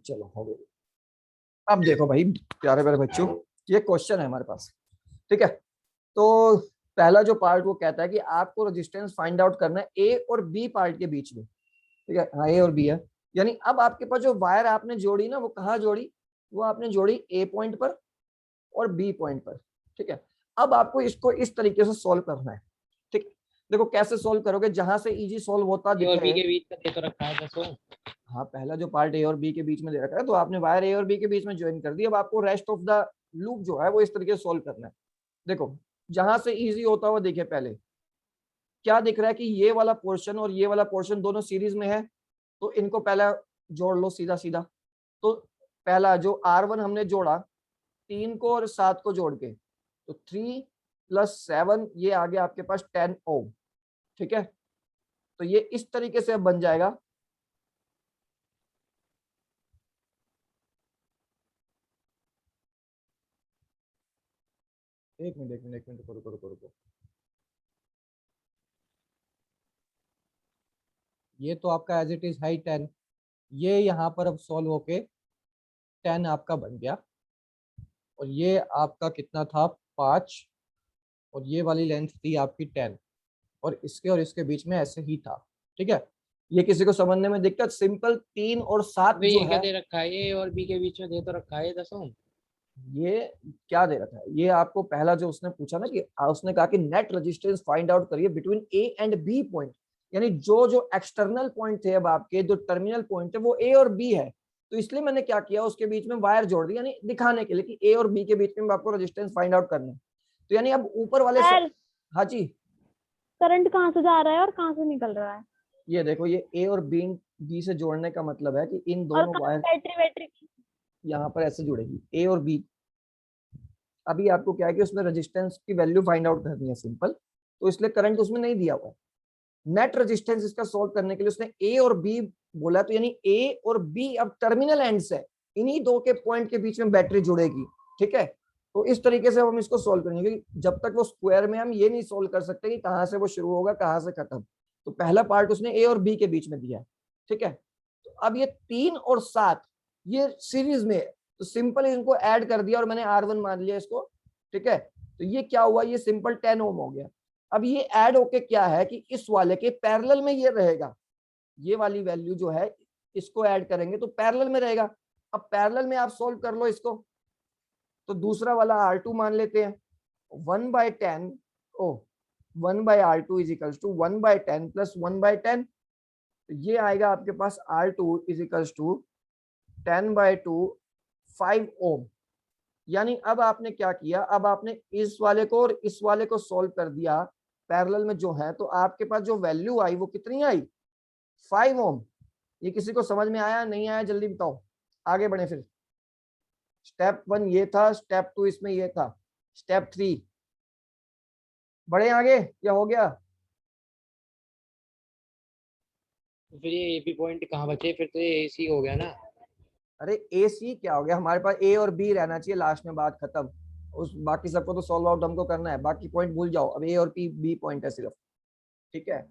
चलो हो गई। अब देखो भाई प्यारे प्यारे बच्चों, ये क्वेश्चन है हमारे पास, ठीक है। तो पहला जो पार्ट वो कहता है कि आपको रेजिस्टेंस फाइंड आउट करना है ए और बी पार्ट के बीच में, ठीक है। हाँ, ए और बी है, यानी अब आपके पास जो वायर आपने जोड़ी ना, वो कहाँ जोड़ी, वो आपने जोड़ी ए पॉइंट पर और बी पॉइंट पर, ठीक है। अब आपको इसको इस तरीके से सोल्व करना है, ठीक। देखो कैसे सोल्व करोगे, जहां से इजी सोल्व होता ए और बी दिखे। के बीच का दे तो रखा है दसों। हाँ, पहला जो पार्ट ए और बी के बीच में दे रखा है, तो आपने वायर ए और बी के बीच में ज्वाइन कर दी। अब आपको रेस्ट ऑफ द लूप जो है वो इस तरीके से सोल्व करना है। देखो जहां से इजी होता हुआ देखिए, पहले क्या दिख रहा है कि ये वाला पोर्शन और ये वाला पोर्शन दोनों सीरीज में है, तो इनको पहला जोड़ लो सीधा सीधा। तो पहला जो R1 हमने जोड़ा 3 को और 7 को जोड़ के, तो 3 + 7 ये आ गया आपके पास 10 ओम, ठीक है। तो ये इस तरीके से अब बन जाएगा। एक मिनट एक मिनट एक मिनट, रुको रुको रुको रुको। ये तो आपका एज इट इज हाई 10, ये यहाँ पर अब सॉल्व होके 10 आपका बन गया, और ये आपका कितना था 5, और ये वाली लेंथ थी आपकी 10, और इसके बीच में ऐसे ही था, ठीक है। ये किसी को समझने में दिक्कत? सिंपल 3 और 7 अबे जो ये क्या है, दे रखा है, ए और बी के बीच में दे तो रखा है दसों। ये क्या दे रखा है, ये आपको पहला जो उसने पूछा ना कि उसने कहा कि नेट रेजिस्टेंस फाइंड आउट करिए between A and B point, यानी जो जो एक्सटर्नल पॉइंट थे, अब आपके जो टर्मिनल पॉइंट है वो ए और बी है। तो इसलिए मैंने क्या किया, उसके बीच में वायर जोड़ दी, यानी दिखाने के लिए कि ए और बी के बीच में आपको रेजिस्टेंस फाइंड आउट करना है। तो यानी अब ऊपर वाले सर हाँ जी, करंट कहाँ से जा रहा है और कहाँ से निकल रहा है? ये देखो, ये ए और बी से जोड़ने का मतलब है कि इन और दोनों कहाँ वायर बैटरी बैटरी? यहाँ पर ऐसे जुड़ेगी ए और बी। अभी आपको क्या है कि उसमें रेजिस्टेंस की वैल्यू फाइंड आउट करनी है सिंपल, तो इसलिए करंट उसमें नहीं दिया हुआ है। नेट रेजिस्टेंस इसका सोल्व करने के लिए उसने ए और बी बोला, तो यानी ए और बी अब टर्मिनल एंड्स है, इन्हीं दो के पॉइंट के बीच में बैटरी जुड़ेगी, ठीक है। तो इस तरीके से हम इसको सोल्व करेंगे, क्योंकि जब तक वो स्क्वायर में हम ये नहीं सोल्व कर सकते कि कहाँ से वो शुरू होगा कहाँ से खत्म। तो पहला पार्ट उसने ए और बी के बीच में दिया है, ठीक है। तो अब ये 3 और 7 ये सीरीज में है, तो सिंपल इनको ऐड कर दिया और मैंने R1 मान लिया इसको, ठीक है। तो ये क्या हुआ, ये सिंपल 10 ओम हो गया। अब ये ऐड होके क्या है कि इस वाले के पैरेलल में ये रहेगा, ये वाली वैल्यू जो है इसको ऐड करेंगे तो पैरेलल में रहेगा। अब पैरेलल में आप सोल्व कर लो इसको, तो दूसरा वाला R2 मान लेते हैं। 1/10 ओ 1/R2 इज इक्वल्स टू 1/10 + 1/10, तो ये आएगा आपके पास R2 इज इक्वल्स टू 10/2 5 ओम। यानी अब आपने क्या किया, अब आपने इस वाले को और इस वाले को सोल्व कर दिया पैरेलल में जो है, तो आपके पास जो वैल्यू आई वो कितनी आई, 5 ओम। ये किसी को समझ में आया नहीं आया, जल्दी बताओ, आगे बढ़े फिर। स्टेप 1 ये था, स्टेप 2 इसमें ये था, स्टेप 3 बढ़े आगे, क्या हो गया? तो फिर ये बी पॉइंट कहाँ बचे, फिर तो ये ए सी हो गया ना। अरे ए सी क्या हो गया, हमारे पास ए और बी रहना चाहिए लास्ट में, बात खत्म। उस बाकी सबको तो सॉल्व आउट हमको करना है, बाकी पॉइंट भूल जाओ, अब ए और बी पॉइंट है सिर्फ, ठीक है।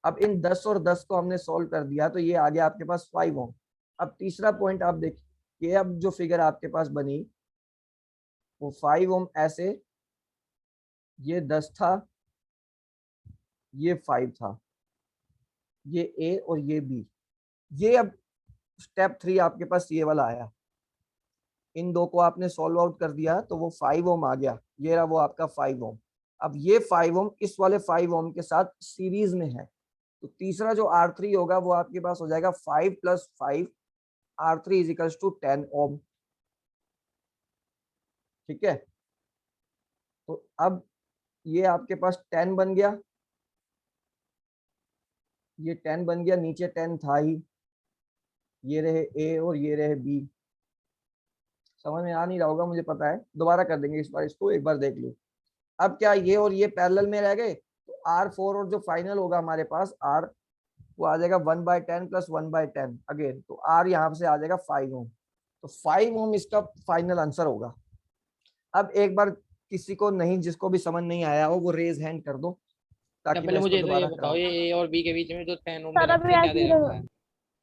अब इन 10 और 10 को हमने सॉल्व कर दिया, तो ये आ गया आपके पास 5 ओम। अब तीसरा पॉइंट आप देखिए, अब जो फिगर आपके पास बनी वो 5 ओम ऐसे, ये 10 था, ये 5 था, ये ए और ये बी। ये अब स्टेप 3 आपके पास ये वाला आया, इन दो को आपने सॉल्व आउट कर दिया तो वो 5 ओम आ गया, ये रहा वो आपका 5 ओम। अब ये 5 ओम इस वाले 5 ओम के साथ सीरीज में है, तो तीसरा जो R3 होगा वो आपके पास हो जाएगा 5 + 5, R3 इज इक्वल्स टू 10 ओम, ठीक है। तो अब ये आपके पास 10 बन गया, ये 10 बन गया, नीचे 10 था ही, ये रहे ए और ये रहे बी। समझ में आ नहीं रहा होगा मुझे पता है, दोबारा कर देंगे इस बार, इसको एक बार देख लो। अब क्या ये और ये पैरेलल में रह गए, तो R4 और जो फाइनल होगा हमारे पास R, वो आ जाएगा 1/10 + 1/10 अगेन, तो R यहाँ से आ जाएगा 5 ओम। तो 5 ओम इसका फाइनल आंसर होगा। अब एक बार किसी को नहीं, जिसको भी समझ नहीं आया हो वो रेज हैंड कर दो, क्या ताकि मैं पहले इसको मुझे तो ये दोबारा बताओ, कराऊं। ये ए और बी के बीच में जो 10 ओम दे सर रखा अभी है क्या ऐसे दे ही रखा है?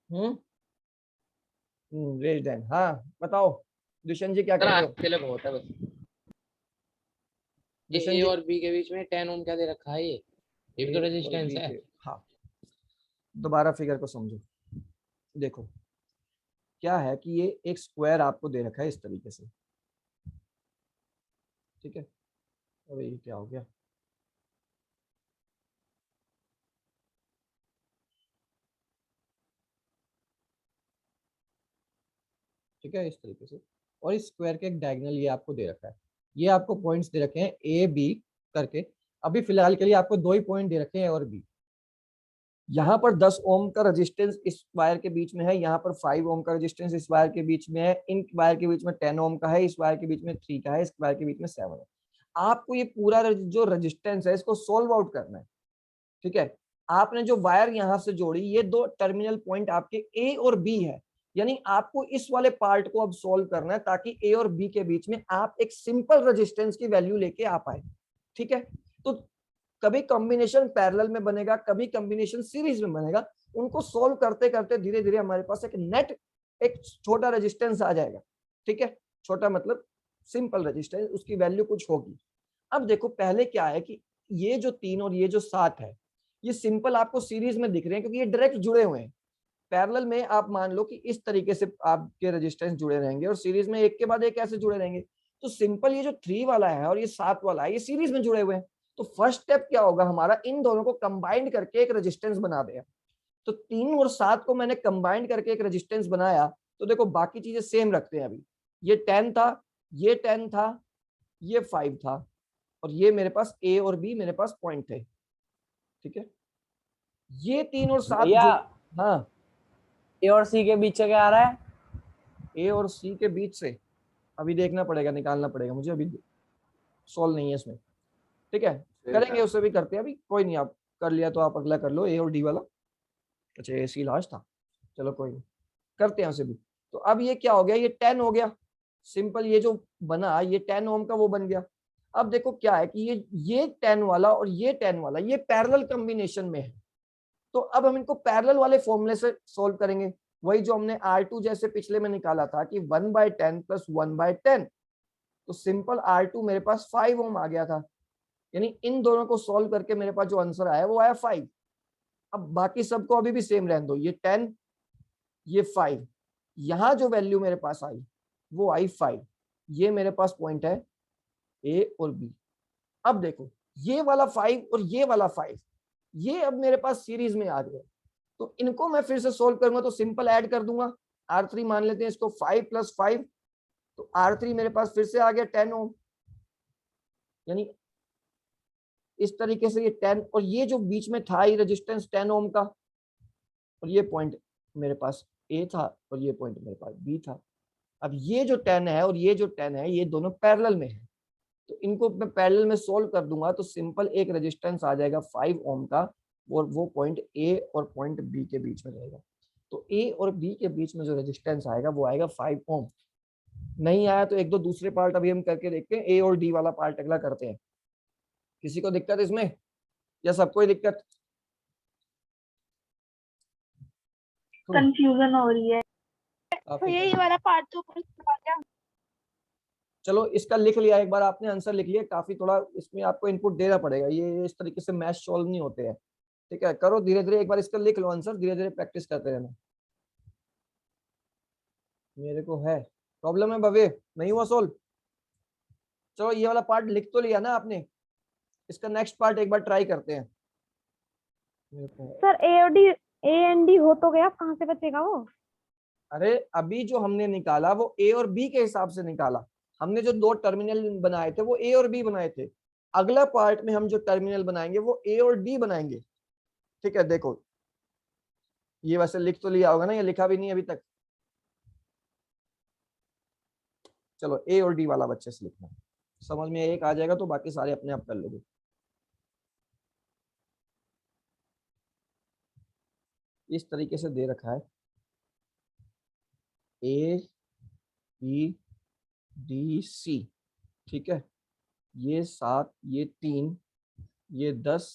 हम्म रेज्ड हैंड। हाँ बताओ दुष्यंत जी क्या सर कह रहे हो? आपके लिए बहुत है बस। ये दुष्यंत ए जी और बी के बीच में 10 ओम क्या दे रखा है ये भी तो ए और रेजिस्टेंस बी है। के, हाँ दोबारा फिगर को समझो। देखो क्या है कि ये एक स्क्वायर आपको दे रखा है इस तरीके से, ठीक है। अबे ये क्या हो गया? ठीक है इस तरीके से, और इस स्क्वायर के एक डायगोनल ये आपको दे रखा है। ये आपको पॉइंट्स दे रखे हैं ए बी करके। अभी फिलहाल के लिए आपको दो ही पॉइंट दे रखे हैं ए और बी। यहाँ पर 10 ओम का रेजिस्टेंस इस वायर के बीच में है, यहाँ पर 5 ओम का रेजिस्टेंस इस वायर के बीच में है, इन वायर के बीच में 10 ओम का है, इस वायर के बीच में 3 का है, इस वायर के बीच में 7 है। आपको ये पूरा जो रेजिस्टेंस है इसको सोल्व आउट करना है, ठीक है। आपने जो वायर यहां से जोड़ी, ये दो टर्मिनल पॉइंट आपके ए और बी है, यानी आपको इस वाले पार्ट को अब सोल्व करना है ताकि ए और बी के बीच में आप एक सिंपल रेजिस्टेंस की वैल्यू लेके आ पाए, ठीक है। तो कभी कॉम्बिनेशन पैरेलल में बनेगा, कभी कॉम्बिनेशन सीरीज में बनेगा। उनको सोल्व करते करते धीरे धीरे हमारे पास एक नेट एक छोटा रेजिस्टेंस आ जाएगा, ठीक है। छोटा मतलब सिंपल रेजिस्टेंस, उसकी वैल्यू कुछ होगी। अब देखो पहले क्या है कि ये जो 3 और ये जो 7 है, ये सिंपल आपको सीरीज में दिख रहे हैं क्योंकि ये डायरेक्ट जुड़े हुए हैं। पैरेलल में आप मान लो कि इस तरीके से आपके रेजिस्टेंस जुड़े रहेंगे और सीरीज में एक के बाद एक ऐसे जुड़े रहेंगे। तो सिंपल ये जो 3 वाला है और ये 7 वाला है, ये सीरीज में जुड़े हुए हैं। तो फर्स्ट स्टेप क्या होगा हमारा, इन दोनों को कंबाइंड करके एक रेजिस्टेंस बना देगा। तो 3 और 7 को मैंने कंबाइंड करके एक रेजिस्टेंस बनाया। तो देखो बाकी चीजें सेम रखते हैं अभी। ये 10 था, ये 10 था, ये 5 था, और ये मेरे पास ए और बी मेरे पास पॉइंट थे, ठीक है। ये 3 और 7 भैया जुड़, हाँ ए और सी के बीच से क्या आ रहा है? ए और सी के बीच से अभी देखना पड़ेगा, निकालना पड़ेगा मुझे, अभी सॉल्व नहीं है इसमें, ठीक है। करेंगे उससे भी, करते हैं अभी, कोई नहीं। आप कर लिया तो आप अगला कर लो, ए और डी वाला। अच्छा ए सी लास्ट था, चलो कोई नहीं, करते हैं उसे भी। तो अब ये क्या हो गया, ये 10 हो गया सिंपल, ये जो बना ये 10 ओम का वो बन गया। अब देखो क्या है कि ये 10 वाला और ये 10 वाला ये पैरेलल कॉम्बिनेशन में है। तो अब हम इनको पैरेलल वाले फॉर्मूले से सोल्व करेंगे, वही जो हमने R2 जैसे पिछले में निकाला था कि 1/10 प्लस 1/10। तो सिंपल R2 मेरे पास 5 ओम आ गया था, यानी इन दोनों को सोल्व करके मेरे पास जो आंसर आया वो आया 5। अब बाकी सबको अभी भी सेम रहने दो, ये 10 ये 5, यहां जो वैल्यू मेरे पास आई वो आई 5। ये मेरे पास पॉइंट है ए और बी। अब देखो ये वाला 5 और ये वाला 5 ये अब मेरे पास सीरीज में आ गया। तो इनको मैं फिर से सोल्व करूंगा तो सिंपल ऐड कर दूंगा। R3 मान लेते हैं इसको, 5 + 5, तो R3 मेरे पास फिर से आ गया 10 ओम, यानी इस तरीके से ये 10 और ये जो बीच में था ये रेजिस्टेंस 10 ओम का, और ये पॉइंट मेरे पास ए था और ये पॉइंट मेरे पास बी था। अब ये जो 10 है और ये जो 10 है ये दोनों पैरेलल में है, तो इनको मैं पैरेलल में सोल्व कर दूंगा तो सिंपल एक रेजिस्टेंस आ जाएगा 5 ओम का, और वो पॉइंट ए और पॉइंट बी के बीच में रहेगा। तो ए और बी के बीच में जो रेजिस्टेंस आएगा वो आएगा 5 ओम। नहीं आया तो एक दो दूसरे पार्ट अभी हम करके देखते हैं, ए और डी वाला पार्ट अगला करते हैं। किसी को दिक्कत इसमें या सबको ही दिक्कत? कंफ्यूजन हो रही है। काफी ये वाला पार्ट तो क्या? चलो इसका लिख लिया, एक बार आपने आंसर लिख लिया, काफी थोड़ा इसमें आपको इनपुट देना पड़ेगा, ये इस तरीके से मैथ सॉल्व नहीं होते हैं, ठीक है। करो धीरे धीरे, एक बार इसका लिख लो आंसर, धीरे धीरे प्रैक्टिस करते रहना। मेरे को है प्रॉब्लम है भव्य, नहीं हुआ सोल्व। चलो ये वाला पार्ट लिख तो लिया ना आपने, इसका नेक्स्ट पार्ट एक बार ट्राई करते हैं। मेरे को है। सर ए एंड डी हो तो गया, कहाँ से बचेगा वो? अरे अभी जो हमने निकाला वो ए और बी के हिसाब से निकाला। हमने जो दो टर्मिनल बनाए थे वो ए और बी बनाए थे। अगला पार्ट में हम जो टर्मिनल बनाएंगे वो ए और डी बनाएंगे, ठीक है। देखो ये वैसे लिख तो लिया होगा ना, ये लिखा भी नहीं अभी तक। चलो ए और डी वाला बच्चे से लिखना, समझ में एक आ जाएगा तो बाकी सारे अपने आप कर लोगे। इस तरीके से दे रखा है ए बी डी सी, ठीक है। ये 7 ये 3 ये 10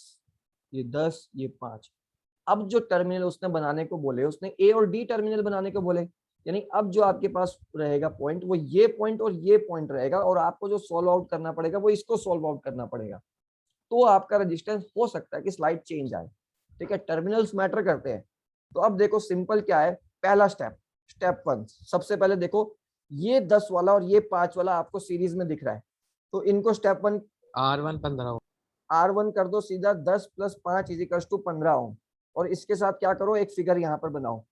ये 10 ये 5। अब जो टर्मिनल उसने बनाने को बोले, उसने ए और डी टर्मिनल बनाने को बोले, यानी अब जो आपके पास रहेगा पॉइंट वो ये पॉइंट और ये पॉइंट रहेगा, और आपको जो सॉल्व आउट करना पड़ेगा वो इसको सॉल्व आउट करना पड़ेगा। तो आपका रेजिस्टेंस हो सकता है कि स्लाइड चेंज आए, ठीक है, टर्मिनल्स मैटर करते हैं। तो अब देखो सिंपल क्या है, पहला स्टेप, स्टेप 1, सबसे पहले देखो ये 10 वाला और ये 5 वाला आपको सीरीज में दिख रहा है, तो इनको स्टेप 1 R1 15 R1 कर दो सीधा, 10 + 5 = 15 ओम, और इसके साथ क्या करो, एक फिगर यहाँ पर बनाओ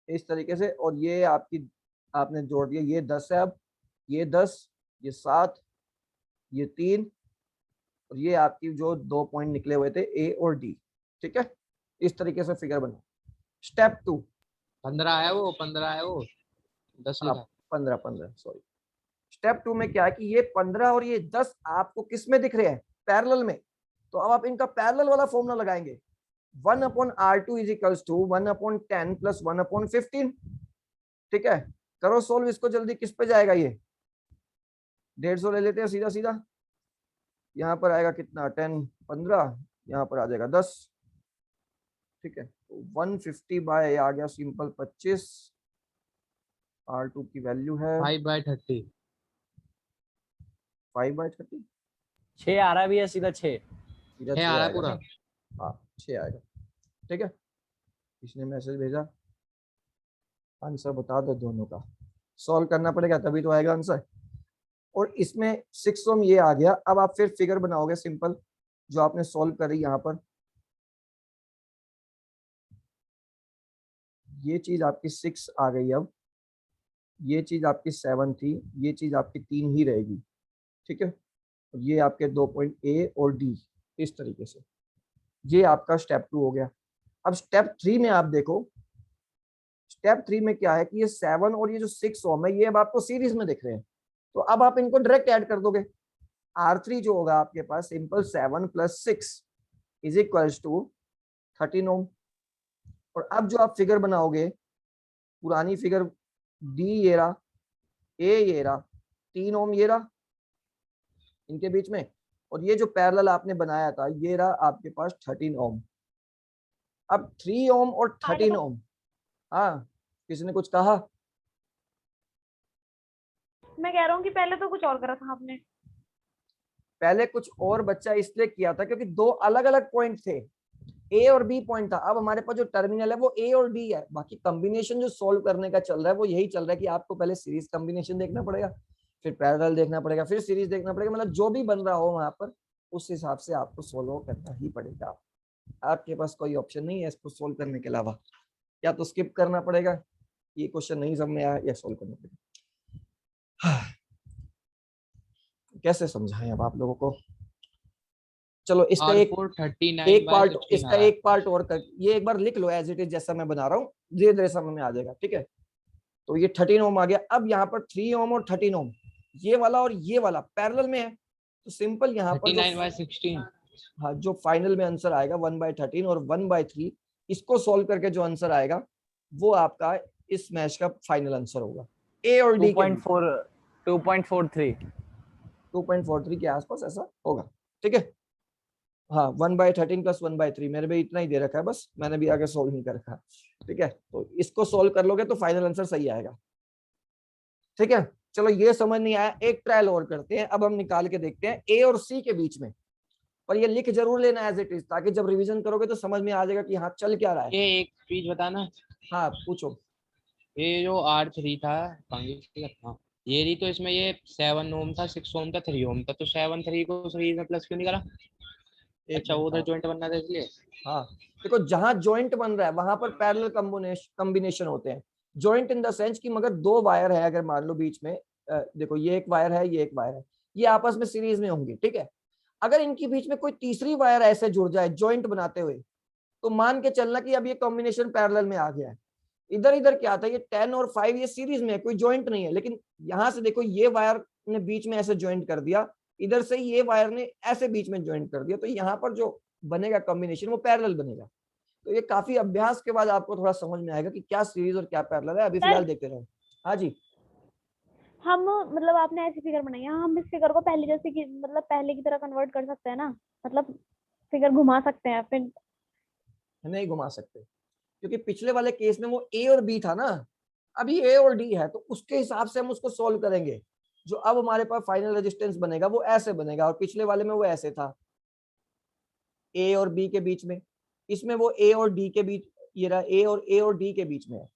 इस तरीके से, और ये आपकी आपने जोड़ दिया, ये 10 है, अब ये 10, ये 7, ये 3, और ये आपकी जो 2 पॉइंट निकले हुए थे ए और डी, ठीक है, इस तरीके से फिगर बनाओ। स्टेप 2, 15 है वो, 15 है वो, 10 लिखा। 15 सॉरी। स्टेप 2 में क्या है कि ये 15 और ये 10 आपको किस में दिख रहे हैं, पैरेलल में। तो अब आप इनका पैरेलल वाला फॉर्मूला लगाएंगे, 1/R2 = 1/10 + 1/15, ठीक है। करो सोल्व इसको जल्दी, किस पे जाएगा ये, 150 ले लेते हैं सीधा सीधा, यहाँ पर आएगा कितना, 10 15, यहाँ पर आ जाएगा 10, ठीक है। तो 150 बाय आ गया सिंपल 25, R2 की वैल्यू है 5/30। 5/30, 6 आ रहा है भैया, सीधा 6। सीधा 6 6 आ रहा है आएगा पूरा। ना, हाँ 6 आएगा, ठीक है। इसने मैसेज भेजा, आंसर बता दो दोनों का, सॉल्व करना पड़ेगा तभी तो आएगा आंसर। और इसमें 6 ओम ये आ गया। अब आप फिर फिगर बनाओगे सिंपल, जो आपने सॉल्व करी यहाँ पर, ये चीज आपकी 6 आ गई, अब ये चीज आपकी 7 थी, ये चीज आपकी 3 ही रहेगी, ठीक है। और ये आपके 2 पॉइंट ए और डी, इस तरीके से। ये आपका स्टेप 2 हो गया। अब स्टेप 3 में आप देखो, स्टेप 3 में क्या है कि ये 7 और ये जो 6 ओम है, ये अब आपको सीरीज में दिख रहे हैं, तो अब आप इनको डायरेक्ट ऐड कर दोगे। R3 जो होगा आपके पास सिंपल 7 + 6 = 13 ओम। और अब जो आप फिगर बनाओगे, पुरानी फिगर, डी ये रहा, ए ये रहा, 3 ओम ये रहा इनके बीच में, और ये जो पैरेलल आपने बनाया था ये रहा आपके पास 13 ओम। अब 3 ओम और 13 ओम, हाँ किसी ने कुछ कहा, मैं कह रहा हूँ कि पहले तो कुछ और करा था आपने। पहले कुछ और बच्चा इसलिए किया था क्योंकि दो अलग अलग पॉइंट थे, ए और बी पॉइंट था। अब हमारे पास जो टर्मिनल है वो ए और डी है, बाकी कॉम्बिनेशन जो सॉल्व करने का चल रहा है वो यही चल रहा है कि आपको पहले सीरीज कॉम्बिनेशन देखना पड़ेगा, फिर पैरेलल देखना पड़ेगा, फिर सीरीज देखना पड़ेगा, मतलब जो भी बन रहा हो वहां पर उस हिसाब से आपको सोल्व करना ही पड़ेगा। आपके पास कोई ऑप्शन नहीं है इसको सोल्व करने के अलावा, या तो स्किप करना पड़ेगा, ये क्वेश्चन नहीं समझ में आया, या सोल्व करना पड़ेगा। कैसे समझाएं अब आप लोगों को। चलो इसका एक R4 39 एक by पार्ट 16 इसका आ रहा है। एक पार्ट और कर, ये एक बार लिख लो एज इट इज जैसा मैं बना रहा हूँ, धीरे धीरे समझ में आ जाएगा, ठीक है। तो ये 13 ओम आ गया। अब यहाँ पर 3 ओम और 13 ओम, ये वाला और ये वाला पैरेलल में है, तो सिंपल यहाँ पर जो 39/16। हाँ जो फाइनल में आंसर आएगा 1/13 और 1/3, इसको सॉल्व करके जो आंसर आएगा वो आपका इस मैच का फाइनल आंसर होगा। ए और डी के 2.43 2.43 के आसपास ऐसा होगा, ठीक है। हाँ 1/13 + 1/3 मेरे भी इतना ही दे रखा है, बस मैंने भी आगे सोल्व नहीं कर रखा, ठीक है। तो इसको सोल्व कर लोगे तो फाइनल आंसर सही आएगा, ठीक है। चलो ये समझ नहीं आया, एक ट्रायल और करते हैं। अब हम निकाल के देखते हैं ए और सी के बीच में, पर ये लिख जरूर लेना एज इट इज, ताकि जब रिवीजन करोगे तो समझ में आ जाएगा कि हाँ चल क्या रहा है। ये एक चीज बताना, हाँ पूछो। ये जो R3 था, हाँ, ये रही, तो इसमें ये 7 ओम था, 6 ओम था, 3 ओम था, तो 7 3 को सीरीज में प्लस क्यों नहीं करा? एक अच्छा वो मिनट, उधर हाँ जॉइंट बनना था इसलिए। हाँ देखो जहां जॉइंट बन रहा है वहां पर पैरेलल कॉम्बिनेशन होते हैं। जॉइंट इन द सेंस कि मगर दो वायर है, अगर मान लो बीच में, देखो ये एक वायर है, ये एक वायर है, ये आपस में सीरीज में होंगी, ठीक है। अगर इनके बीच में कोई तीसरी वायर ऐसे जुड़ जाए जॉइंट बनाते हुए, तो मान के चलना कि अब ये कॉम्बिनेशन पैरेलल में आ गया है। इधर इधर क्या था, ये 10 और 5 ये सीरीज में है, कोई जॉइंट नहीं है, लेकिन यहां से देखो ये वायर ने बीच में ऐसे ज्वाइंट कर दिया, इधर से ये वायर ने ऐसे बीच में ज्वाइंट कर दिया, तो यहाँ पर जो बनेगा कॉम्बिनेशन वो पैरेलल बनेगा। तो ये काफी अभ्यास के बाद आपको थोड़ा समझ में आएगा कि क्या सीरीज और क्या पैरेलल है। अभी फिलहाल देखते रहो। हाँ जी, हम मतलब आपने ऐसी फिगर बनाई है, हम इस फिगर को पहले जैसे कि मतलब पहले की तरह कन्वर्ट कर सकते हैं ना, मतलब फिगर घुमा सकते हैं फिर। नहीं घुमा सकते, क्योंकि पिछले वाले केस में वो ए और बी था ना, अभी ए और डी है, तो उसके हिसाब से हम उसको सोल्व करेंगे। जो अब हमारे पास फाइनल रेजिस्टेंस बनेगा वो ऐसे बनेगा, और पिछले वाले में वो ऐसे था, ए और बी के बीच में। इसमें वो ए और डी के बीच, ये रहा ए और डी के बीच में है।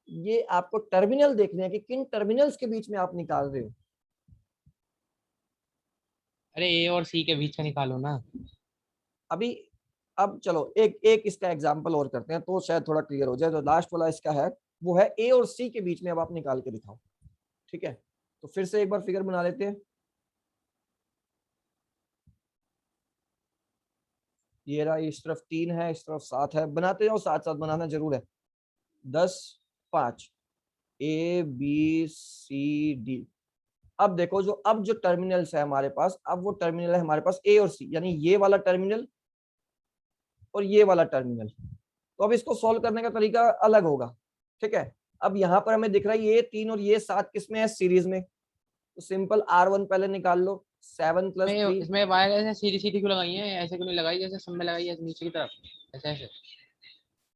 ये आपको टर्मिनल देखने हैं कि किन टर्मिनल्स के बीच में आप निकाल रहे हो। अरे ए और सी के बीच का निकालो ना। अभी अब चलो एक एक इसका एग्जांपल और करते हैं तो शायद थोड़ा क्लियर हो जाए। जो लास्ट वाला इसका है वो है ए और सी के बीच में, अब आप निकाल के दिखाओ। ठीक है, तो फिर से एक बार फिगर बना लेते हैं। ये रहा, इस तरफ 3 है, इस तरफ 7 है, बनाते जाओ, साथ साथ बनाना जरूर है। 10 5 ए बी सी डी। अब देखो जो अब जो टर्मिनल्स है हमारे पास, अब वो टर्मिनल है हमारे पास ए और सी, यानी ये वाला टर्मिनल और ये वाला टर्मिनल। तो अब इसको सॉल्व करने का तरीका अलग होगा। ठीक है, अब यहाँ पर हमें दिख रहा है ये 3 और ये 7 किसमें है, सीरीज में। तो सिंपल R1 पहले निकाल लो, 7 + 3। इसमें वायर ऐसे सीधी सीधी क्यों लगाई है, ऐसे क्यों नहीं लगाई जैसे सब में लगाई है नीचे की तरफ, ऐसे ऐसे।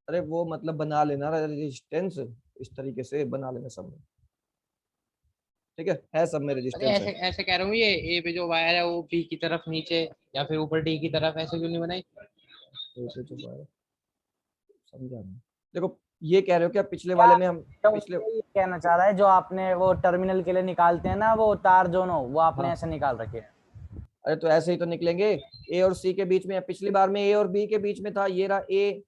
अरे वो मतलब बना लेना रेजिस्टेंस, इस तरीके से बना लेना सब में। ठीक है सब में अरे रेजिस्टेंस ऐसे है। ऐसे कह रहा हूँ, ये ए पे जो वायर है वो बी की तरफ नीचे या फिर ऊपर डी की तरफ, ऐसे क्यों नहीं बनाई? तो जो है, समझा नहीं। देखो ये कह रहे हो क्या, पिछले क्या वाले में हम क्यों पिछले, ये कहना चाह रहा है, जो आपने वो टर्मिनल के लिए निकालते हैं ना वो तार दोनों, वो आपने हाँ ऐसे निकाल रखे हैं। अरे तो ऐसे ही तो निकलेंगे, ए और सी के बीच में। पिछली बार में ए और बी के बीच में था, ये रहा ए।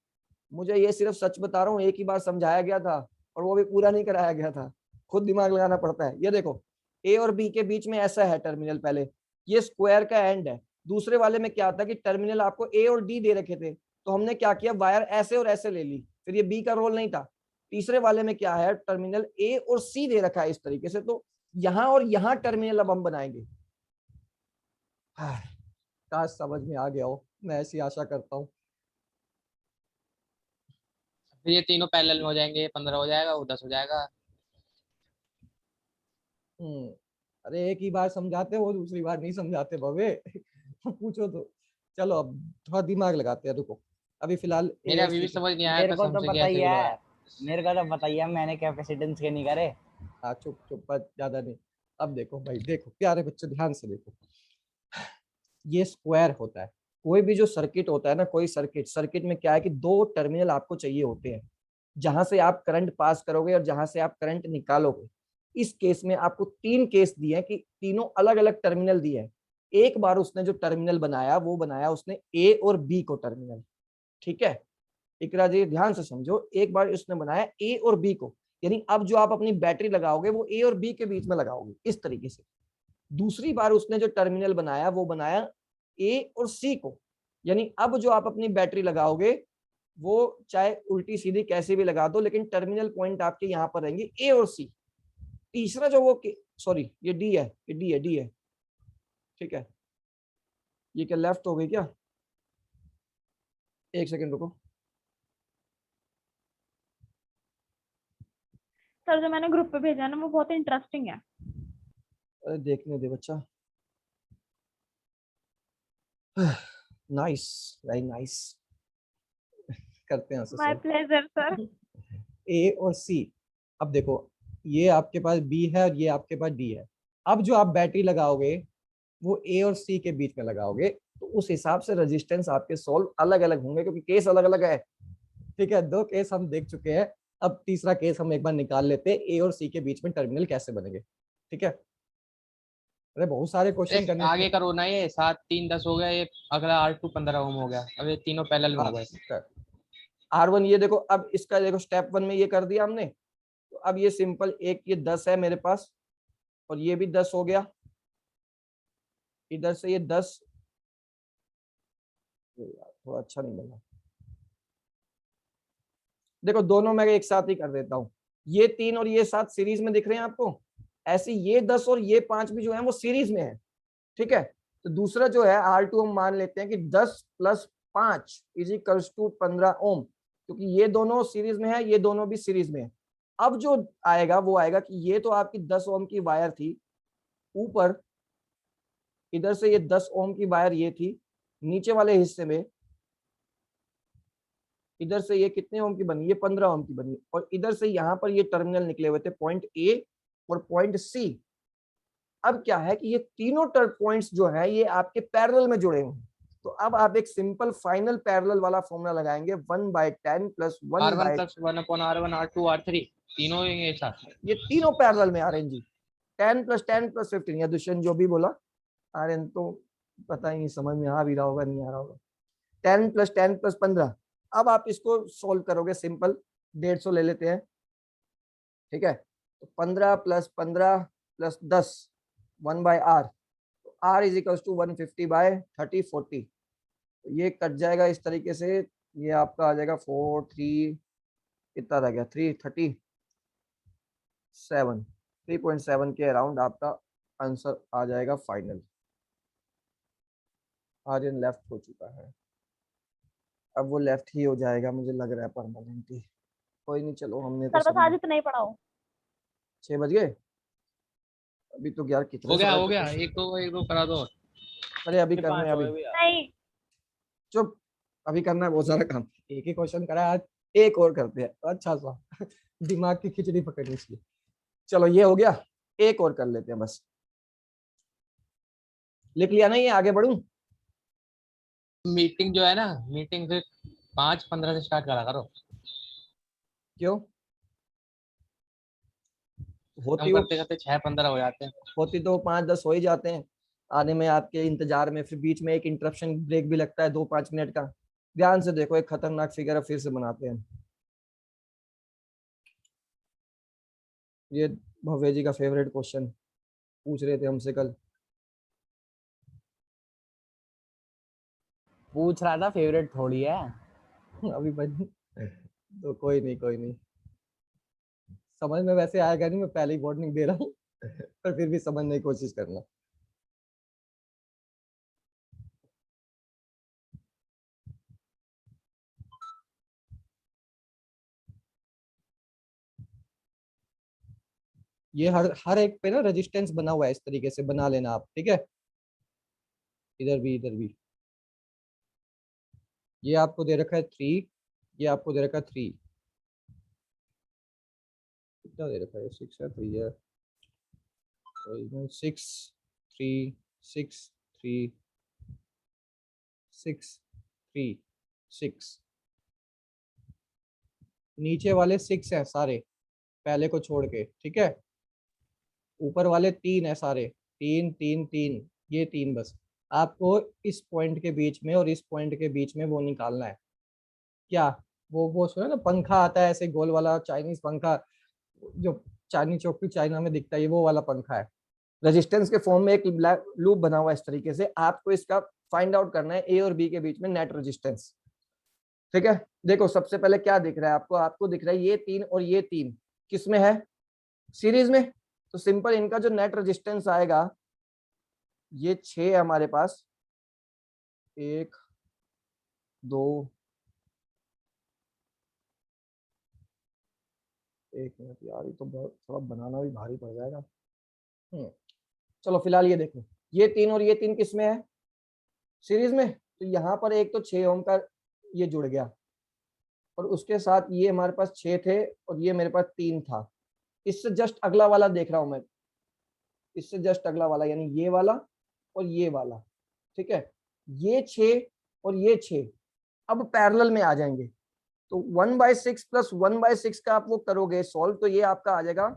मुझे ये सिर्फ सच बता रहा हूँ, एक ही बार समझाया गया था और वो भी पूरा नहीं कराया गया था, खुद दिमाग लगाना पड़ता है। ये देखो ए और बी के बीच में ऐसा है टर्मिनल, पहले ये स्क्वायर का एंड है। दूसरे वाले में क्या था कि टर्मिनल आपको ए और डी दे रखे थे, तो हमने क्या किया, वायर ऐसे और ऐसे ले ली, फिर ये बी का रोल नहीं था। तीसरे वाले में क्या है, टर्मिनल ए और सी दे रखा है इस तरीके से, तो यहाँ और यहाँ टर्मिनल अब हम बनाएंगे। काश समझ में आ गया हो, मैं ऐसी आशा करता हूँ। फिर ये तीनों पैरेलल में हो जाएंगे, 15 हो जाएगा, वो 10 हो जाएगा। अरे एक ही बार समझाते हो, दूसरी बार नहीं समझाते भवे। पूछो तो। चलो अब थोड़ा दिमाग लगाते हैं, रुको। अभी फिलहाल ए मेरे और अभी सी भी के, समझ नहीं आया मेरे को कसम तो से कि पता ही ऐसे क्यों है, लगाया। मेरे को तो पता ही है, मैंने कैपेसिटेंस के नहीं करे। हाँ चुप चुप, बस ज्यादा नहीं। अब देखो भाई, देखो प्यारे बच्चे ध्यान से देखो, ये स्क्वायर होता है। कोई भी जो सर्किट होता है ना, कोई सर्किट, सर्किट में क्या है कि दो टर्मिनल आपको चाहिए होते हैं, जहां से आप करंट पास करोगे और जहां से आप करंट निकालोगे। इस केस में आपको 3 केस दिए हैं कि तीनों अलग अलग टर्मिनल दिए हैं। एक बार उसने जो टर्मिनल बनाया वो बनाया उसने ए और बी को टर्मिनल। ठीक है, इकरा जी ध्यान से समझो, एक बार उसने बनाया ए और बी को, यानी अब जो आप अपनी बैटरी लगाओगे वो ए और बी के बीच में लगाओगे इस तरीके से। दूसरी बार उसने जो टर्मिनल बनाया वो बनाया ए और सी को, यानी अब जो आप अपनी बैटरी लगाओगे वो चाहे उल्टी सीधी कैसे भी लगा दो, लेकिन टर्मिनल पॉइंट आपके यहाँ पर रहेंगे ए और सी। तीसरा जो वो, सॉरी ये डी है, ये डी है, डी है। ठीक है, ये क्या लेफ्ट हो गई क्या, एक सेकंड रुको। सर जो मैंने ग्रुप पे भेजा है ना वो बहुत इंटरेस्टिंग है। अरे देखने दे बच्चा। Nice, very nice. करते हैं माय प्लेजर सर। ए और सी। अब देखो ये आपके पास बी है और ये आपके पास डी है। अब जो आप बैटरी लगाओगे वो ए और सी के बीच में लगाओगे, तो उस हिसाब से रेजिस्टेंस आपके सोल्व अलग अलग होंगे, क्योंकि केस अलग अलग है। ठीक है, 2 केस हम देख चुके हैं, अब तीसरा केस हम एक बार निकाल लेते हैं, ए और सी के बीच में टर्मिनल कैसे बनेंगे। ठीक है, अरे बहुत सारे क्वेश्चन करने थे। आगे करो ना, ये 7 3 10 हो गया, ये अगला R2 15 ओम हो गया, अब ये तीनों पैरेलल में हो गए। R1 ये देखो, अब इसका देखो स्टेप 1 में ये कर दिया हमने, तो अब ये सिंपल एक, ये 10 है मेरे पास और ये भी 10 हो गया, इधर से ये 10, थोड़ा अच्छा नहीं बना। देखो दोनों मैं एक साथ ही कर देता हूँ, ये 3 और ये 7 सीरीज में दिख रहे हैं आपको, ऐसे ये 10 और ये 5 भी जो है वो सीरीज में है। ठीक है, तो दूसरा जो है R2 हम मान लेते हैं कि 10 + 5 = 15 ओम, क्योंकि ये दोनों सीरीज में है, ये दोनों भी सीरीज में है। अब जो आएगा वो आएगा कि ये तो आपकी 10 ओम की वायर थी ऊपर, इधर से ये 10 ओम की वायर ये थी, नीचे वाले हिस्से में इधर से ये कितने ओम की बनी, ये 15 ओम की बनी, और इधर से यहाँ पर ये टर्मिनल निकले हुए थे पॉइंट ए और पॉइंट सी। अब क्या है कि ये तीनों पॉइंट्स जो है ये आपके पैरेलल में जुड़े हुए हैं, तो अब आप एक सिंपल फाइनल पैरेलल वाला फॉर्मूला लगाएंगे 1/10 plus 1 R1 bye, plus 1/R1 R2 R3 तीनों होंगे एक साथ। ये तीनों पैरेलल में आ रहे हैं जी। 10 + 10 + 15, या दुष्यंत जो भी बोला, आर्यन तो पता ही नहीं समझ में आ भी रहा होगा नहीं आ रहा होगा। 10 + 10 + 15। अब आप इसको सोल्व करोगे सिंपल, 150 ले लेते हैं, ठीक है। तो 15 + 15 + 10 1/r, r is equal to 150/30 40। तो ये कट जाएगा इस तरीके से, ये आपका आ जाएगा 4 3 कितना रह गया 337 3.7 के अराउंड आपका आंसर आ जाएगा फाइनल। आर्यन लेफ्ट हो चुका है, अब वो लेफ्ट ही हो जाएगा मुझे लग रहा है परमानेंटली। कोई नहीं, चलो हमने तो सर बस आज समझ। इतना ही पढ़ाओ। 6 बज गए, अभी तो यार कितने हो गया सारे हो तो गया, question- एक दो करा दो। अरे अभी ये करना 5 है, हो अभी गए भैया। नहीं चुप, अभी करना है बहुत सारा काम। एक ही क्वेश्चन करा है आज, एक और करते हैं अच्छा सा दिमाग की खिचड़ी पकड़नी चाहिए। चलो ये हो गया, एक और कर लेते हैं बस। लिख लिया ना, ये आगे बढ़ूं? मीटिंग जो है ना, मीटिंग फिर 5:15 से स्टार्ट करा करो। क्यों? होती हम वो करते करते 6:15 हो जाते हैं। होती तो 5-10 हो ही जाते हैं आने में आपके इंतजार में, फिर बीच में एक इंटरप्शन ब्रेक भी लगता है 2-5 मिनट का। ध्यान से देखो, एक खतरनाक फिगर फिर से बनाते हैं। ये भव्य जी का फेवरेट क्वेश्चन पूछ रहे थे हमसे कल। पूछ रहा था, फेवरेट थोड़ी है। अभी बन तो कोई नहीं कोई नहीं, समझ में वैसे आएगा नहीं, मैं पहले ही वार्निंग दे रहा हूँ पर फिर भी समझने की कोशिश करना। ये हर एक पे ना रेजिस्टेंस बना हुआ है, इस तरीके से बना लेना आप, ठीक है। इधर भी इधर भी, ये आपको दे रखा है 3, ये आपको दे रखा है 3, कितना दे रखा है 6 है 3 है, 6 3 6 3 6 3 6, नीचे वाले 6 हैं सारे पहले को छोड़ के, ठीक है। ऊपर वाले 3 है सारे, 3 3 3, ये 3 बस। आपको इस पॉइंट के बीच में और इस पॉइंट के बीच में वो निकालना है, क्या वो सुना ना पंखा आता है ऐसे गोल वाला चाइनीज पंखा, जो चांदनी चौक की चाइना में दिखता है, ये वो वाला पंखा है। रेजिस्टेंस के फॉर्म में एक लूप बना हुआ है इस तरीके से, आपको इसका फाइंड आउट करना है ए और बी के बीच में नेट रेजिस्टेंस, ठीक है। देखो सबसे पहले क्या दिख रहा है आपको, आपको दिख रहा है ये 3 और ये 3 किस में है, सीरीज में। तो सिंपल इनका जो नेट रेजिस्टेंस आएगा, ये 6 है हमारे पास, 1 2 1 मिनट यार, ये तो बहुत थोड़ा बनाना भी भारी पड़ जाएगा। चलो फिलहाल ये देखो, ये 3 और ये 3 किस में है, सीरीज में। तो यहाँ पर एक तो 6 ओम का ये जुड़ गया, और उसके साथ ये हमारे पास 6 थे और ये मेरे पास 3 था। इससे जस्ट अगला वाला देख रहा हूं मैं, इससे जस्ट अगला वाला यानी ये वाला और ये वाला, ठीक है। ये 6 और ये 6 अब पैरेलल में आ जाएंगे, तो 1/6 + 1/6 का आप वो करोगे सॉल्व, तो ये आपका आ जाएगा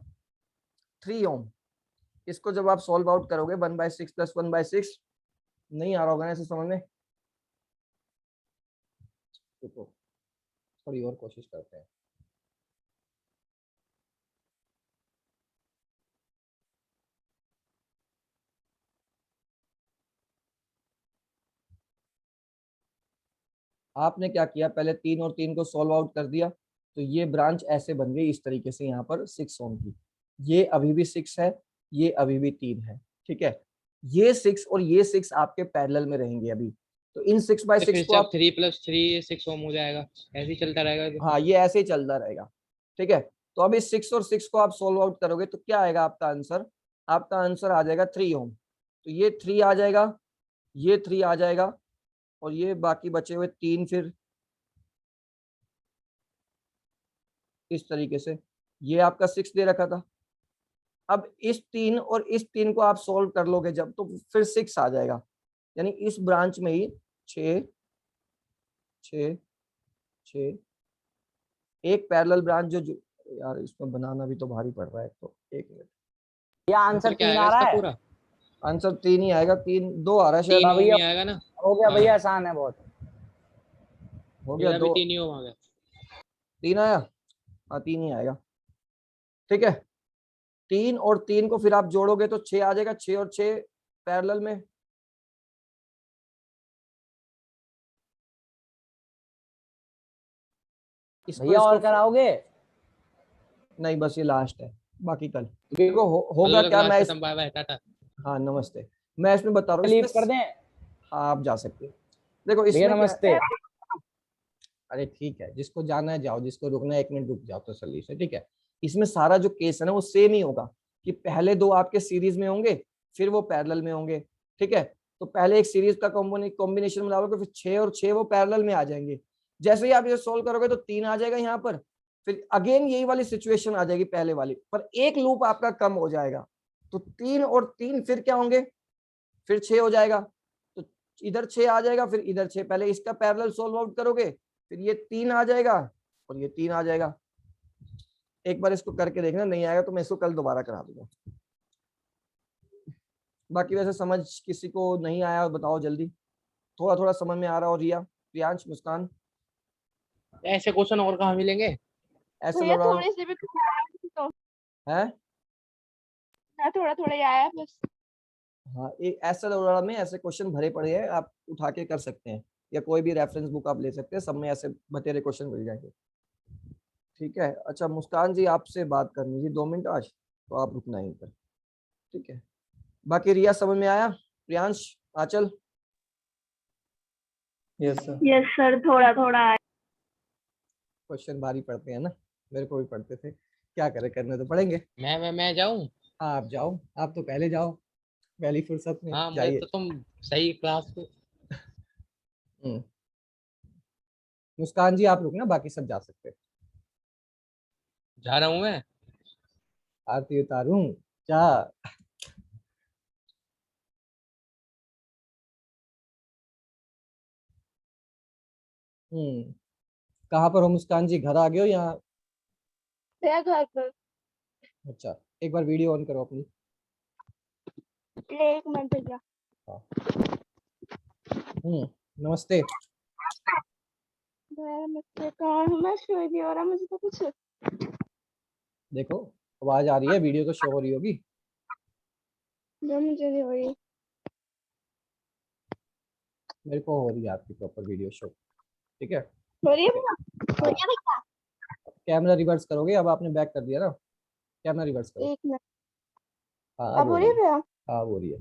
3 ओम। इसको जब आप सॉल्व आउट करोगे 1/6 + 1/6, नहीं आ रहा होगा ना ऐसे समझ में, तो थोड़ी और कोशिश करते हैं। आपने क्या किया, पहले 3 और 3 को सॉल्व आउट कर दिया, तो ये ब्रांच ऐसे बन गई इस तरीके से, यहाँ पर 6 ओम की, ये अभी भी 6 है, ये अभी भी 3 है, ठीक है। ये 6 और ये 6 आपके पैरेलल में रहेंगे अभी, तो इन 6/6 फिर को जब आप, 3 + 3 6 ओम हो जाएगा, ऐसे ही चलता रहेगा तो। हाँ ये ऐसे ही चलता रहेगा, ठीक है। तो अब इस 6 और 6 को आप सोल्व आउट करोगे तो क्या आएगा आपका आंसर, आपका आंसर आ जाएगा 3 ओम। तो ये 3 आ जाएगा, ये 3 आ जाएगा, और ये बाकी बचे हुए 3 फिर इस तरीके से, ये आपका 6 दे रखा था। अब इस 3 और इस 3 को आप सॉल्व कर लोगे जब, तो फिर 6 आ जाएगा, यानी इस ब्रांच में ही 6 6 6, एक पैरेलल ब्रांच जो यार इसमें बनाना भी तो भारी पड़ रहा है, तो एक मिनट, ये आंसर क्या 3 आएगा आ रहा इसका है। पूरा? आंसर 3 ही आएगा, 3 2 आ रहा है शायद। 3 हाँ ओम भैया, ही आएगा ना? हो गया भैया, हाँ, आसान है बहुत। हो गया मेरा भी 2 3 ही ओम आ गया। 3 आया, हाँ 3 ही आएगा, ठीक है। 3 और 3 को फिर आप जोड़ोगे तो 6 आ जाएगा, 6 और 6 पैरेलल में, इसको भैया और इसको कराओगे? नहीं, बस ये लास्ट है, बाकी कल देखो होगा चलो क्या। मैं लास्ट खत्म, बाय बाय टाटा। हाँ नमस्ते, मैं इसमें बता रहा हूँ लीव इसमें। कर दें? हाँ आप जा सकते हो, देखो भैया इसमें क्या नमस्ते। है। अरे ठीक है, जिसको जाना है जाओ, जिसको रुकना है 1 मिनट रुक जाओ तसल्ली से, ठीक है। इसमें सारा जो केस है ना वो सेम ही होगा, कि पहले 2 आपके सीरीज में होंगे, फिर वो पैरेलल में होंगे, ठीक है। तो पहले एक सीरीज का कॉम्बिनेशन मिलाओगे, फिर 6 और 6 वो पैरेलल में आ जाएंगे। जैसे ही आप ये सोल्व करोगे तो 3 आ जाएगा यहाँ पर, फिर अगेन यही वाली सिचुएशन आ जाएगी पहले वाली, पर एक लूप आपका कम हो जाएगा। तो 3 और 3 फिर क्या होंगे, फिर 6 हो जाएगा, तो इधर 6 आ जाएगा, फिर इधर 6, पहले इसका पैरेलल सोल्व आउट करोगे, फिर ये 3 आ जाएगा और ये 3 आ जाएगा। एक बार इसको करके देखना, नहीं आएगा तो मैं इसको कल दोबारा करा दूंगा। बाकी वैसे समझ किसी को नहीं आया बताओ जल्दी, थोड़ा थोड़ा समझ में आ रहा हो। रिया, प्रियांश, मुस्कान, ऐसे क्वेश्चन और कहाँ मिलेंगे? ऐसे भैया लौड़ा थोड़े से भी तो है। थोड़ा थोड़ा ही आया बस। हाँ, एक ऐसे लौड़ा में ऐसे क्वेश्चन भरे पड़े हैं, आप उठा के कर सकते हैं, या कोई भी रेफरेंस बुक आप ले सकते हैं, सब में ऐसे बतेरे क्वेश्चन मिल जाएंगे, ठीक है। अच्छा मुस्कान जी, आपसे बात करनी थी 2 मिनट आज, तो आप रुकना यहीं पर, ठीक है। बाकी रिया समझ में आया, Priyansh, Aanchal? Yes sir. Yes sir, थोड़ा थोड़ा आया। क्वेश्चन भारी पड़ते हैं ना, मेरे को भी पढ़ते थे, क्या करें, करने तो पड़ेंगे। मैं जाऊं? हाँ आप जाओ, आप तो पहले जाओ, पहली फुर्सत में हाँ, मुझे जाइए। तो तुम सही क्लास को। हम्म, मुस्कान जी आप रुकना, बाकी सब जा सकते हैं। जा रहा हूँ मैं। आरती उतारूं क्या? कहाँ पर हो मुस्कान जी, घर आ गए हो या? भैया घर पर। अच्छा, एक बार वीडियो ऑन करो अपनी। एक मिनट भैया। हाँ। नमस्ते। भैया मुझसे कहाँ हूँ मैं, शो नहीं हो रहा मुझे तो कुछ। देखो आवाज आ रही है, वीडियो तो शो हो रही होगी। जो मुझे नहीं हो रही। मेरे को हो रही है आपकी प्रॉपर वीडियो शो, ठीक है। हो रही है भैया? हो रही है भैया? कैमरा रिवर्स करोगे, अब आपने बैक कर दिया ना, कैमरा रिवर्स करो। एक मिनट। हाँ अब अब हो हो रही रही है है। भैया? हाँ हो रही है।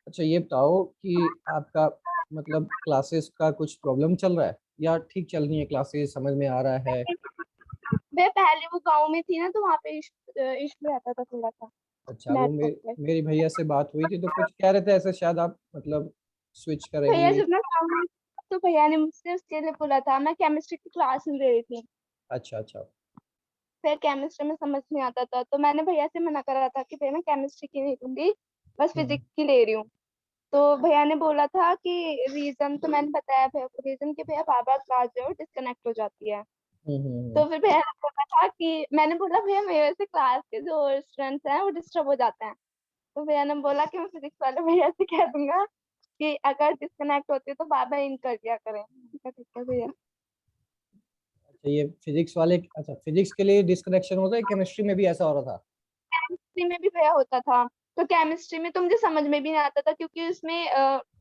अच्छा ये बताओ कि आपका मतलब क्लासेस का कुछ प्रॉब्लम चल रहा है, या ठीक चल रही है क्लासेस, समझ में आ रहा है? भैया पहले वो गांव में थी ना, तो वहाँ पे इशू रहता था थोड़ा सा अच्छा, वो नेटवर्क पे। मेरी भैया से बात हुई थी तो कुछ कह रहे थे ऐसे, शायद आप मतलब स्विच भैया करेंगी। जब मैं गाँव में, तो भैया ने मुझसे उसके लिए बोला था, मैं केमिस्ट्री की क्लास ले रही थी। अच्छा अच्छा। फिर केमिस्ट्री में समझ नहीं आता था, तो मैंने भैया से मना करा था कि भैया मैं केमिस्ट्री की नहीं लूंगी, बस फिजिक्स की ले रही हूँ। तो भैया ने बोला था कि रीजन, तो मैंने बताया भैया को रीजन कि भैया बार बार क्लास जो है डिस्कनेक्ट हो जाती है। तो फिर भैया ने बोला था कि, मैंने बोला भैया मेरे से क्लास के जो स्टूडेंट्स हैं वो डिस्टर्ब हो जाते हैं। तो भैया ने बोला कि मैं फिजिक्स वाले भैया से कह दूंगा कि अगर डिस्कनेक्ट होती है तो बार बार इन कर दिया करें। मैंने कहा, ठीक है भैया। अच्छा ये फिजिक्स वाले, अच्छा फिजिक्स के लिए डिस्कनेक्शन होता है, केमिस्ट्री में भी ऐसा हो रहा था? केमिस्ट्री में भी भैया होता था। तो केमिस्ट्री में तो मुझे समझ में भी नहीं आता था, क्योंकि उसमें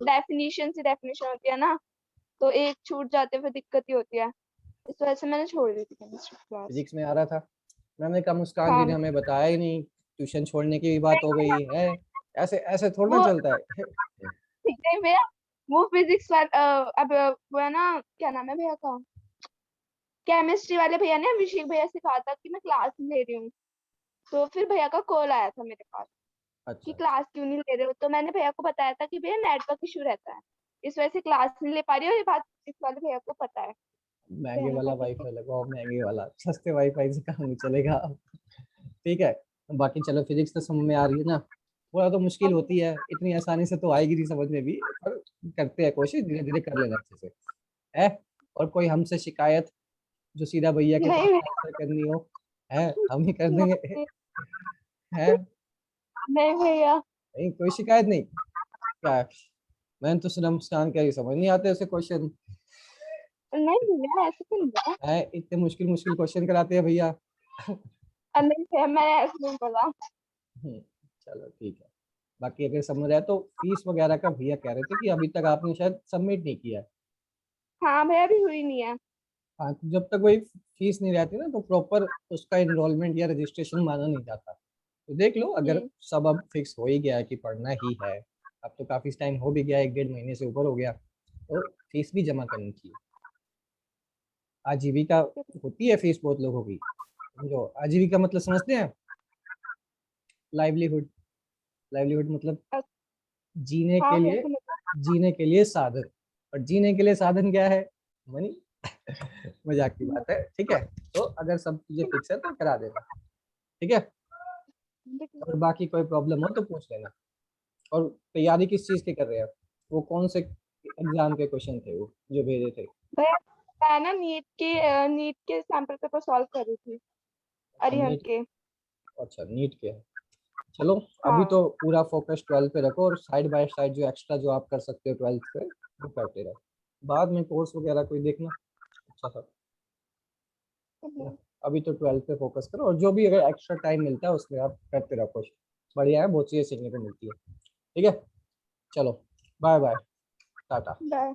डेफिनेशन से डेफिनेशन होती है ना, तो एक छूट जाते फिर दिक्कत ही होती है। इस वजह से मैंने छोड़ दी थी केमिस्ट्री क्लास। फिजिक्स में आ रहा था, मैंने कहा मुस्कान जी हाँ ने हमें बताया ही नहीं, ट्यूशन छोड़ने की भी बात हो गई है, ऐसे ऐसे थोड़ा ना वो चलता है। ठीक है भैया, वो फिजिक्स वाला अब वो है ना, क्या नाम है भैया का, केमिस्ट्री वाले भैया ने अभिषेक भैया से कहा था कि मैं क्लास ले रही हूँ। तो फिर भैया का कॉल आया था मेरे पास कि अच्छा क्लास क्यों नहीं ले रहे हो। तो मैंने भैया को बताया था कि भैया नेटवर्क इशू रहता है, इस वजह से क्लास नहीं ले पा रही, और ये बात इस वाले भैया को पता है। महंगे रहना वाला पड़ेगा। वाईफाई लगाओ, महंगे वाला, सस्ते वाईफाई से काम नहीं चलेगा। ठीक है, बाकी चलो फिजिक्स तो समझ में आ रही है ना, थोड़ा तो मुश्किल होती है, इतनी आसानी से तो आएगी नहीं समझ में भी, पर करते हैं कोशिश, धीरे धीरे कर लेना अच्छे से है। और कोई हमसे शिकायत जो सीधा भैया के पास नहीं आंसर करनी हो, है हम ही कर देंगे, नहीं है नहीं भैया, नहीं कोई शिकायत नहीं। क्या है? मैंने तो सिर्फ मुस्कान क्या ही समझ नहीं आते ऐसे क्वेश्चन नहीं भैया ऐसे तो नहीं बोला। है, इतने मुश्किल मुश्किल क्वेश्चन कराते हैं भैया। नहीं भैया मैंने ऐसे नहीं बोला। चलो ठीक है, बाकी अगर समझ आए तो फीस वगैरह का भैया कह रहे थे कि अभी तक आपने शायद सबमिट नहीं किया है। हाँ भैया अभी हुई नहीं है। हाँ, तो जब तक वही फीस नहीं रहती ना तो प्रॉपर उसका इनरोलमेंट या रजिस्ट्रेशन माना नहीं जाता। तो देख लो, अगर सब अब फिक्स हो ही गया है कि पढ़ना ही है, अब तो काफी टाइम हो भी गया, 1-1.5 महीने से ऊपर हो गया, तो फीस भी जमा करनी चाहिए। आजीविका होती है फीस बहुत लोगों की, समझो आजीविका मतलब समझते हैं, लाइवलीहुड, लाइवलीहुड मतलब जीने हाँ के भैया लिए, समझ। जीने के लिए साधन, और जीने के लिए साधन क्या है, मनी। मजाक की बात है, ठीक है। तो अगर सब चीजें फिक्स है तो करा देना, ठीक है। और बाकी कोई प्रॉब्लम हो तो पूछ लेना। और तैयारी किस चीज की कर रहे हैं, वो कौन से एग्जाम के क्वेश्चन थे वो जो भेजे थे? भैया मैं ना नीट के सैंपल पेपर सॉल्व कर रही थी, अरिहंत नीट, के। अच्छा नीट के हैं। चलो अभी हाँ तो पूरा फोकस 12 पे रखो, और साइड बाय साइड जो एक्स्ट्रा जो आप कर सकते हो 12th पे वो करते रहो, बाद में कोर्स वगैरह कोई देखना अच्छा सा, है ना? अभी तो 12th पे फोकस करो, और जो भी अगर एक्स्ट्रा टाइम मिलता है उसमें आप करते रहो कुछ, बढ़िया है, बहुत चीजें सीखने को मिलती है। ठीक है, चलो बाय बाय, टाटा। बाय।